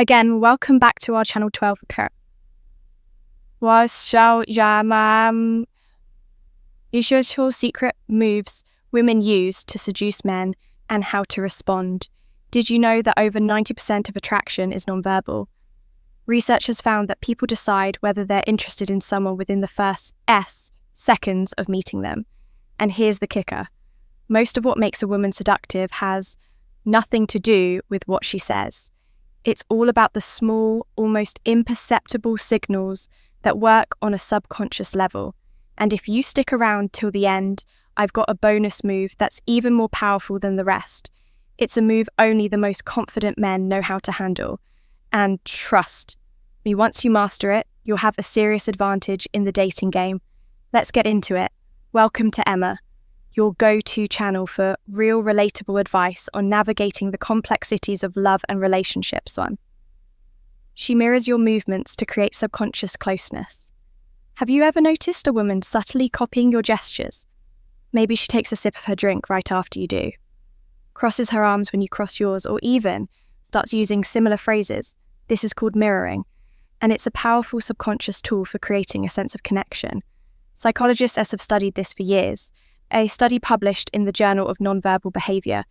Again, welcome back to our channel 12 recurrent. 12 secret moves women use to seduce men and how to respond. Did you know that over 90% of attraction is nonverbal? Research has found that people decide whether they're interested in someone within the first seconds of meeting them. And here's the kicker. Most of what makes a woman seductive has nothing to do with what she says. It's all about the small, almost imperceptible signals that work on a subconscious level. And if you stick around till the end, I've got a bonus move that's even more powerful than the rest. It's a move only the most confident men know how to handle. And trust me, once you master it, you'll have a serious advantage in the dating game. Let's get into it. Welcome to Emma, your go-to channel for real relatable advice on navigating the complexities of love and relationships. She mirrors your movements to create subconscious closeness. Have you ever noticed a woman subtly copying your gestures? Maybe she takes a sip of her drink right after you do, crosses her arms when you cross yours, or even starts using similar phrases. This is called mirroring, and it's a powerful subconscious tool for creating a sense of connection. Psychologists have studied this for years. A study published in the Journal of Nonverbal Behavior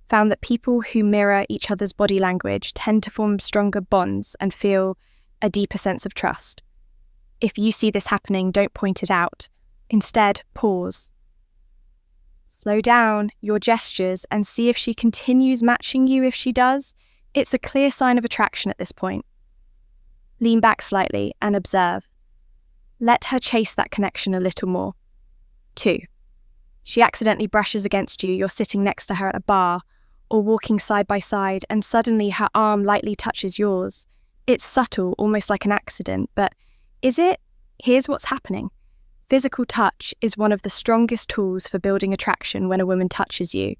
found that people who mirror each other's body language tend to form stronger bonds and feel a deeper sense of trust. If you see this happening, don't point it out. Instead, pause. Slow down your gestures and see if she continues matching you. If she does, it's a clear sign of attraction at this point. Lean back slightly and observe. Let her chase that connection a little more. 2. She accidentally brushes against you. You're sitting next to her at a bar or walking side by side, and suddenly her arm lightly touches yours. It's subtle, almost like an accident, but is it? Here's what's happening. Physical touch is one of the strongest tools for building attraction. When a woman touches you,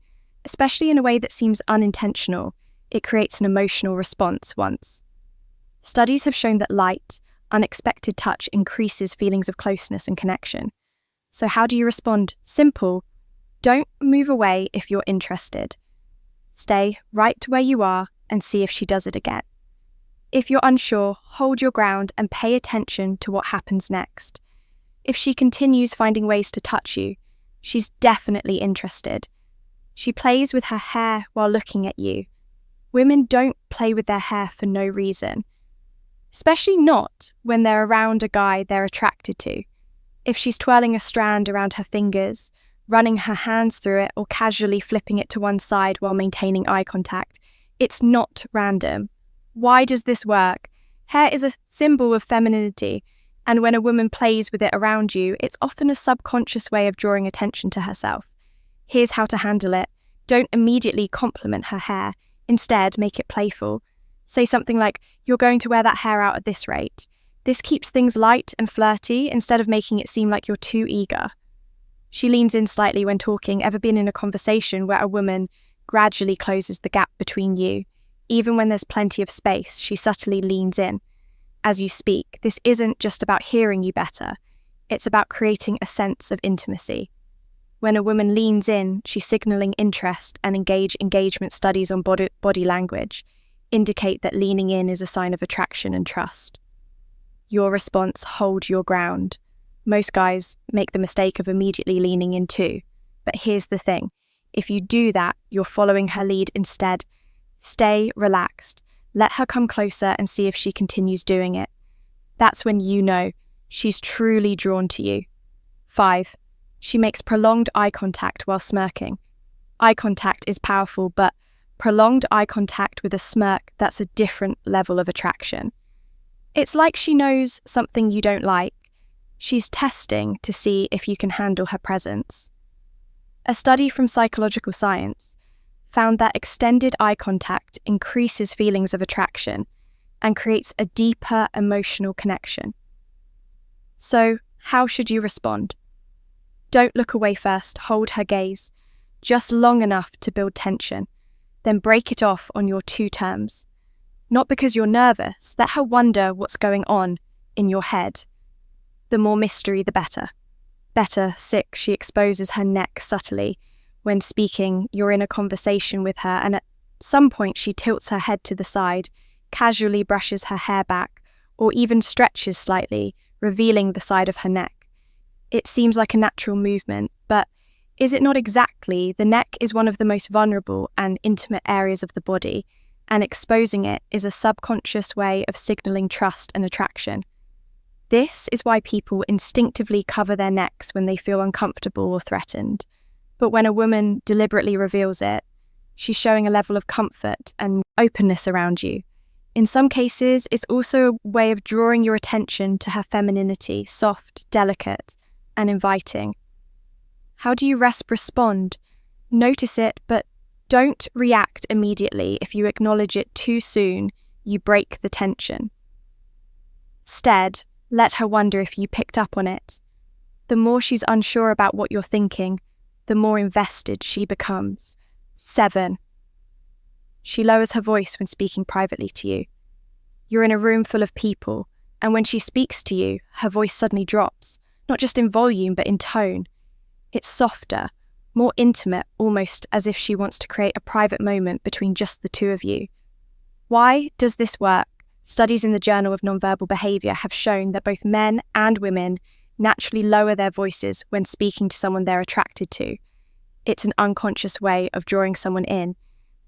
especially in a way that seems unintentional, it creates an emotional response. Studies have shown that light, unexpected touch increases feelings of closeness and connection. So how do you respond? Simple. Don't move away if you're interested. Stay right where you are and see if she does it again. If you're unsure, hold your ground and pay attention to what happens next. If she continues finding ways to touch you, she's definitely interested. She plays with her hair while looking at you. Women don't play with their hair for no reason, especially not when they're around a guy they're attracted to. If she's twirling a strand around her fingers, running her hands through it, or casually flipping it to one side while maintaining eye contact, it's not random. Why does this work? Hair is a symbol of femininity, and when a woman plays with it around you, it's often a subconscious way of drawing attention to herself. Here's how to handle it. Don't immediately compliment her hair. Instead, make it playful. Say something like, "You're going to wear that hair out at this rate." This keeps things light and flirty instead of making it seem like you're too eager. She leans in slightly when talking. Ever been in a conversation where a woman gradually closes the gap between you? Even when there's plenty of space, she subtly leans in. As you speak, this isn't just about hearing you better. It's about creating a sense of intimacy. When a woman leans in, she's signaling interest, and engagement studies on body language indicate that leaning in is a sign of attraction and trust. Your response: hold your ground. Most guys make the mistake of immediately leaning in too. But here's the thing. If you do that, you're following her lead instead. Stay relaxed. Let her come closer and see if she continues doing it. That's when you know she's truly drawn to you. 5. She makes prolonged eye contact while smirking. Eye contact is powerful, but prolonged eye contact with a smirk, that's a different level of attraction. It's like she knows something you don't like. She's testing to see if you can handle her presence. A study from Psychological Science found that extended eye contact increases feelings of attraction and creates a deeper emotional connection. So, how should you respond? Don't look away first, hold her gaze, just long enough to build tension, then break it off on your 2 terms. Not because you're nervous, let her wonder what's going on in your head. The more mystery, the better. 6, she exposes her neck subtly. When speaking, you're in a conversation with her, and at some point she tilts her head to the side, casually brushes her hair back, or even stretches slightly, revealing the side of her neck. It seems like a natural movement, but is it not exactly? The neck is one of the most vulnerable and intimate areas of the body, and exposing it is a subconscious way of signaling trust and attraction. This is why people instinctively cover their necks when they feel uncomfortable or threatened. But when a woman deliberately reveals it, she's showing a level of comfort and openness around you. In some cases, it's also a way of drawing your attention to her femininity, soft, delicate, and inviting. How do you respond? Notice it, but don't react immediately. If you acknowledge it too soon, you break the tension. Instead, let her wonder if you picked up on it. The more she's unsure about what you're thinking, the more invested she becomes. 7. She lowers her voice when speaking privately to you. You're in a room full of people, and when she speaks to you, her voice suddenly drops, not just in volume but in tone. It's softer, more intimate, almost as if she wants to create a private moment between just the two of you. Why does this work? Studies in the Journal of Nonverbal Behavior have shown that both men and women naturally lower their voices when speaking to someone they're attracted to. It's an unconscious way of drawing someone in,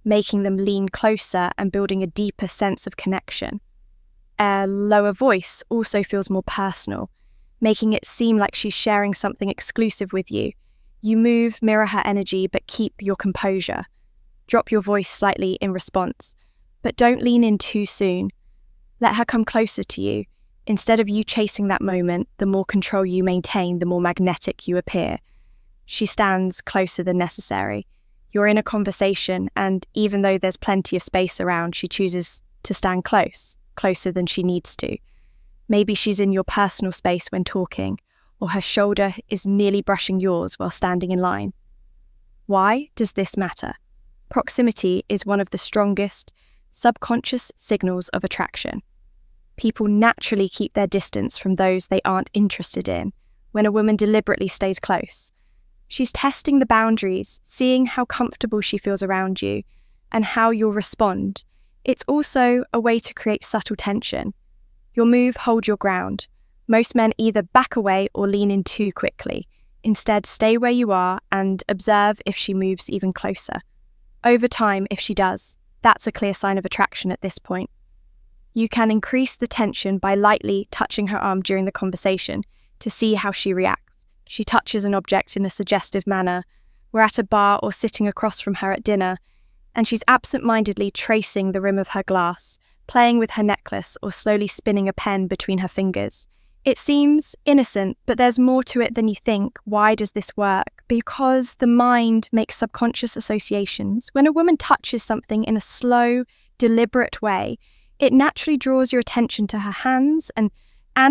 making them lean closer and building a deeper sense of connection. A lower voice also feels more personal, making it seem like she's sharing something exclusive with you. You move, mirror her energy, but keep your composure. Drop your voice slightly in response, but don't lean in too soon. Let her come closer to you. Instead of you chasing that moment, the more control you maintain, the more magnetic you appear. She stands closer than necessary. You're in a conversation, and even though there's plenty of space around, she chooses to stand closer than she needs to. Maybe she's in your personal space when talking, or her shoulder is nearly brushing yours while standing in line. Why does this matter? Proximity is one of the strongest subconscious signals of attraction. People naturally keep their distance from those they aren't interested in when a woman deliberately stays close. She's testing the boundaries, seeing how comfortable she feels around you and how you'll respond. It's also a way to create subtle tension. Your move, hold your ground. Most men either back away or lean in too quickly. Instead, stay where you are and observe if she moves even closer. Over time, if she does, that's a clear sign of attraction at this point. You can increase the tension by lightly touching her arm during the conversation to see how she reacts. She touches an object in a suggestive manner. We're at a bar or sitting across from her at dinner, and she's absent-mindedly tracing the rim of her glass, playing with her necklace or slowly spinning a pen between her fingers. It seems innocent, but there's more to it than you think. Why does this work? Because the mind makes subconscious associations. When a woman touches something in a slow, deliberate way, it naturally draws your attention to her hands and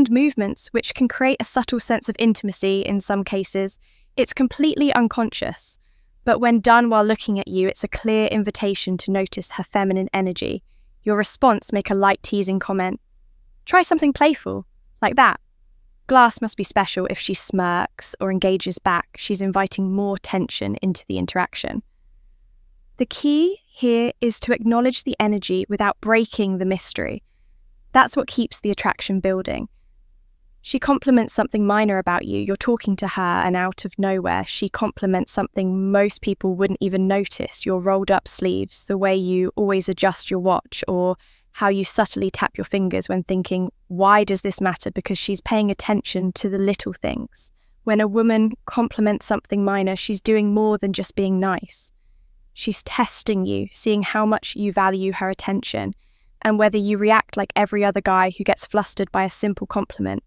movements, which can create a subtle sense of intimacy in some cases. It's completely unconscious, but when done while looking at you, it's a clear invitation to notice her feminine energy. Your response, make a light teasing comment. Try something playful, like that. Glass must be special if she smirks or engages back. She's inviting more tension into the interaction. The key here is to acknowledge the energy without breaking the mystery. That's what keeps the attraction building. She compliments something minor about you. You're talking to her, and out of nowhere, she compliments something most people wouldn't even notice. Your rolled up sleeves, the way you always adjust your watch, or how you subtly tap your fingers when thinking, why does this matter? Because she's paying attention to the little things. When a woman compliments something minor, she's doing more than just being nice. She's testing you, seeing how much you value her attention, and whether you react like every other guy who gets flustered by a simple compliment.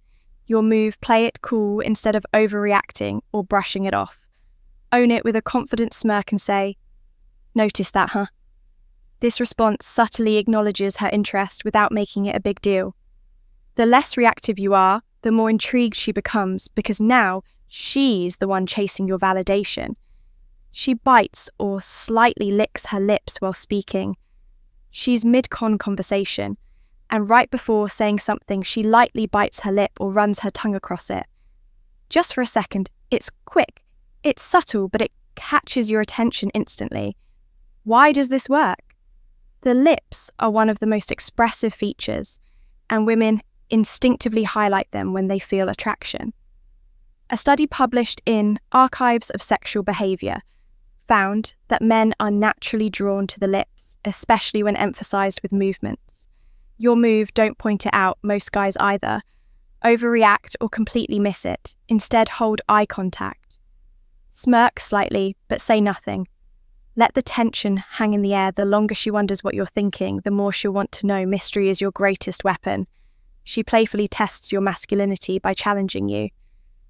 Your move, play it cool instead of overreacting or brushing it off. Own it with a confident smirk and say, "Notice that, huh?" This response subtly acknowledges her interest without making it a big deal. The less reactive you are, the more intrigued she becomes, because now she's the one chasing your validation. She bites or slightly licks her lips while speaking. She's mid-con conversation, and right before saying something, she lightly bites her lip or runs her tongue across it. Just for a second, it's quick, it's subtle, but it catches your attention instantly. Why does this work? The lips are one of the most expressive features, and women instinctively highlight them when they feel attraction. A study published in Archives of Sexual Behavior found that men are naturally drawn to the lips, especially when emphasized with movements. Your move, don't point it out, most guys either. Overreact or completely miss it. Instead, hold eye contact. Smirk slightly, but say nothing. Let the tension hang in the air. The longer she wonders what you're thinking, the more she'll want to know. Mystery is your greatest weapon. She playfully tests your masculinity by challenging you.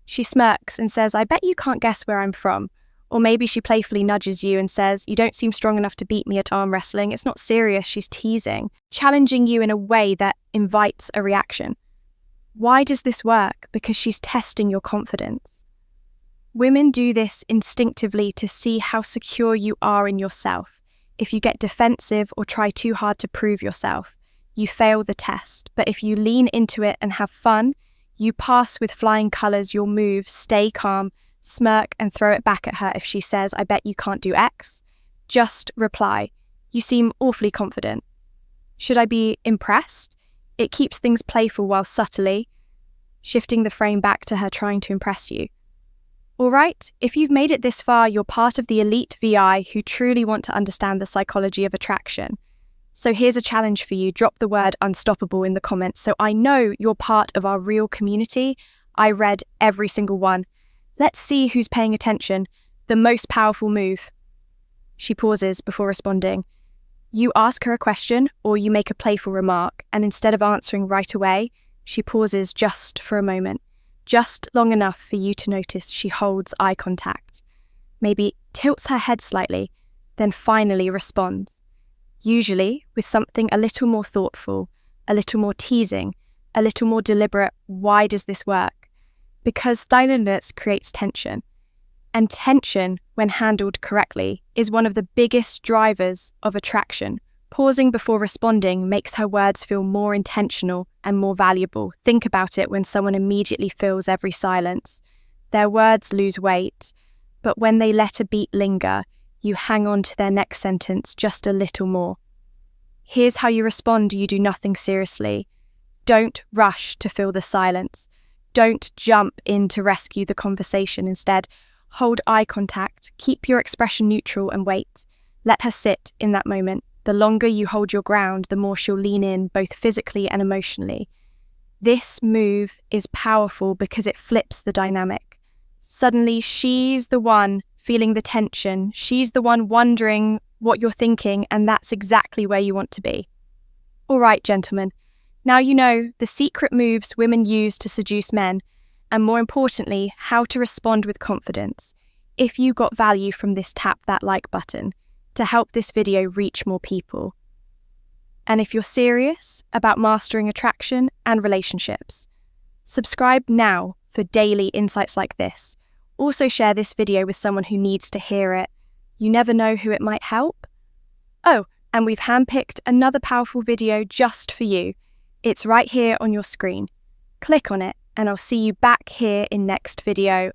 She smirks and says, I bet you can't guess where I'm from. Or maybe she playfully nudges you and says, you don't seem strong enough to beat me at arm wrestling. It's not serious, she's teasing, challenging you in a way that invites a reaction. Why does this work? Because she's testing your confidence. Women do this instinctively to see how secure you are in yourself. If you get defensive or try too hard to prove yourself, you fail the test. But if you lean into it and have fun, you pass with flying colours. Your move, stay calm, smirk and throw it back at her. If she says, I bet you can't do X, just reply, you seem awfully confident. Should I be impressed? It keeps things playful while subtly shifting the frame back to her trying to impress you. All right, if you've made it this far, you're part of the elite VI who truly want to understand the psychology of attraction. So here's a challenge for you. Drop the word unstoppable in the comments so I know you're part of our real community. I read every single one. Let's see who's paying attention. The most powerful move. She pauses before responding. You ask her a question or you make a playful remark, and instead of answering right away, she pauses just for a moment, just long enough for you to notice she holds eye contact. Maybe tilts her head slightly, then finally responds. Usually with something a little more thoughtful, a little more teasing, a little more deliberate. Why does this work? Because silence creates tension. And tension, when handled correctly, is one of the biggest drivers of attraction. Pausing before responding makes her words feel more intentional and more valuable. Think about it when someone immediately fills every silence. Their words lose weight, but when they let a beat linger, you hang on to their next sentence just a little more. Here's how you respond. You do nothing seriously. Don't rush to fill the silence. Don't jump in to rescue the conversation. Instead, hold eye contact, keep your expression neutral and wait. Let her sit in that moment. The longer you hold your ground, the more she'll lean in, both physically and emotionally. This move is powerful because it flips the dynamic. Suddenly, she's the one feeling the tension. She's the one wondering what you're thinking, and that's exactly where you want to be. All right, gentlemen. Now you know the secret moves women use to seduce men, and more importantly, how to respond with confidence. If you got value from this, tap that like button to help this video reach more people. And if you're serious about mastering attraction and relationships, subscribe now for daily insights like this. Also share this video with someone who needs to hear it. You never know who it might help. Oh, and we've handpicked another powerful video just for you. It's right here on your screen. Click on it and I'll see you back here in next video.